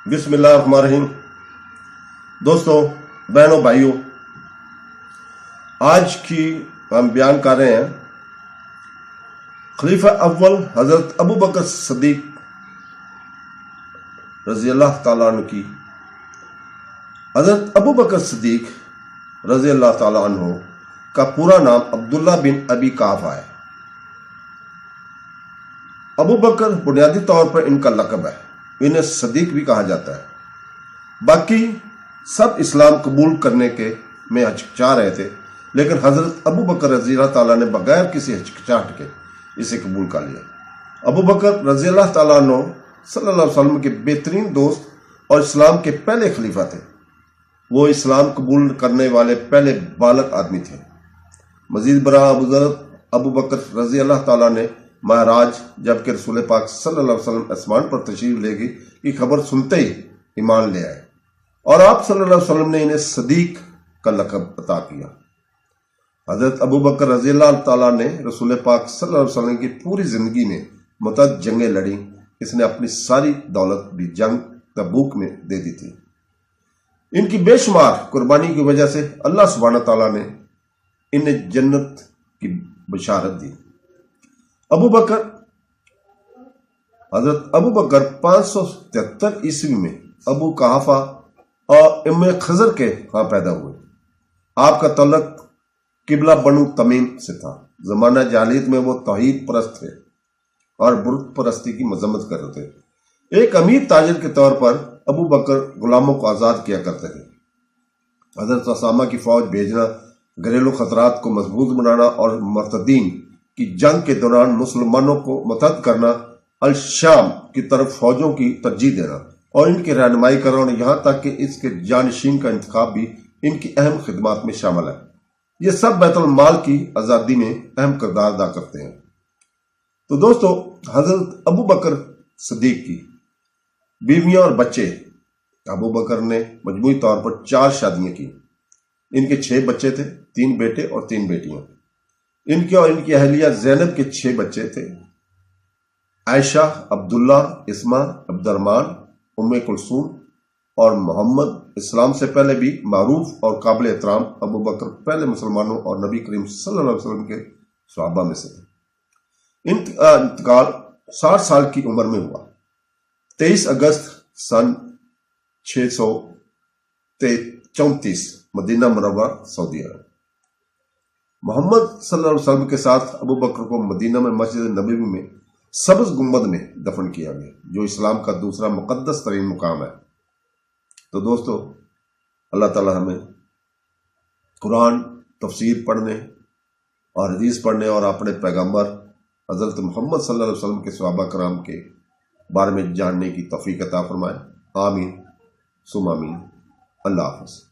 بسم اللہ الرحمن الرحیم۔ دوستوں، بہنوں، بھائیوں، آج کی ہم بیان کر رہے ہیں خلیفہ اول حضرت ابو بکر صدیق رضی اللہ تعالیٰ عنہ کی۔ حضرت ابو بکر صدیق رضی اللہ تعالیٰ عنہ کا پورا نام عبداللہ بن ابی قحافہ ہے۔ ابو بکر بنیادی طور پر ان کا لقب ہے، انہیں صدیق بھی کہا جاتا ہے۔ باقی سب اسلام قبول کرنے کے میں ہچکچا رہے تھے، لیکن حضرت ابو بکر رضی اللہ تعالیٰ نے بغیر کسی ہچکچاہٹ کے اسے قبول کر لیا۔ ابو بکر رضی اللہ تعالیٰ عنہ صلی اللہ علیہ وسلم کے بہترین دوست اور اسلام کے پہلے خلیفہ تھے۔ وہ اسلام قبول کرنے والے پہلے بالغ آدمی تھے۔ مزید برآں ابو بکر رضی اللہ تعالیٰ نے معراج، جبکہ رسول پاک صلی اللہ علیہ وسلم آسمان پر تشریف لے گئی کی خبر سنتے ہی ایمان لے آئے، اور آپ صلی اللہ علیہ وسلم نے انہیں صدیق کا لقب عطا کیا۔ حضرت ابو بکر رضی اللہ تعالیٰ نے رسول پاک صلی اللہ علیہ وسلم کی پوری زندگی میں متعدد جنگیں لڑیں۔ اس نے اپنی ساری دولت بھی جنگ تبوک میں دے دی تھی۔ ان کی بے شمار قربانی کی وجہ سے اللہ سبحانہ تعالیٰ نے انہیں جنت کی بشارت دی۔ حضرت ابو بکر 573 عیسوی میں ابو قحافہ اور ام خضر کے ہاں پیدا ہوئے۔ آپ کا تعلق قبلہ بنو تمیم سے تھا۔ زمانہ جاہلیت میں وہ توحید پرست تھے اور بت پرستی کی مذمت کرتے تھے۔ ایک امیر تاجر کے طور پر ابو بکر غلاموں کو آزاد کیا کرتے تھے۔ حضرت اسامہ کی فوج بھیجنا، گھریلو خطرات کو مضبوط بنانا اور مرتدین کی جنگ کے دوران مسلمانوں کو متحد کرنا، الشام کی طرف فوجوں کی ترجیح دینا اور ان کی رہنمائی کرنا، یہاں تک کہ اس کے جانشین کا انتخاب بھی ان کی اہم خدمات میں شامل ہے۔ یہ سب بیت المال کی آزادی میں اہم کردار ادا کرتے ہیں۔ تو دوستو، حضرت ابو بکر صدیق کی بیویاں اور بچے۔ ابو بکر نے مجموعی طور پر 4 شادیاں کی۔ ان کے 6 بچے تھے، 3 بیٹے اور 3 بیٹیاں۔ ان کی اور ان کی اہلیہ زینب کے 6 بچے تھے: عائشہ، عبداللہ، اسما، عبد الرحمن، ام کلثوم اور محمد۔ اسلام سے پہلے بھی معروف اور قابل احترام ابو بکر پہلے مسلمانوں اور نبی کریم صلی اللہ علیہ وسلم کے صحابہ میں سے تھے۔ ان کا انتقال 60 سال کی عمر میں ہوا، 23 اگست سن 634 مدینہ منورہ، سعودی عرب۔ محمد صلی اللہ علیہ وسلم کے ساتھ ابو بکر کو مدینہ میں مسجد نبوی میں سبز گنبد میں دفن کیا گیا، جو اسلام کا دوسرا مقدس ترین مقام ہے۔ تو دوستو، اللہ تعالی ہمیں قرآن تفسیر پڑھنے اور حدیث پڑھنے اور اپنے پیغمبر حضرت محمد صلی اللہ علیہ وسلم کے صحابہ کرام کے بارے میں جاننے کی توفیق عطا فرمائے۔ آمین ثم آمین۔ اللہ حافظ۔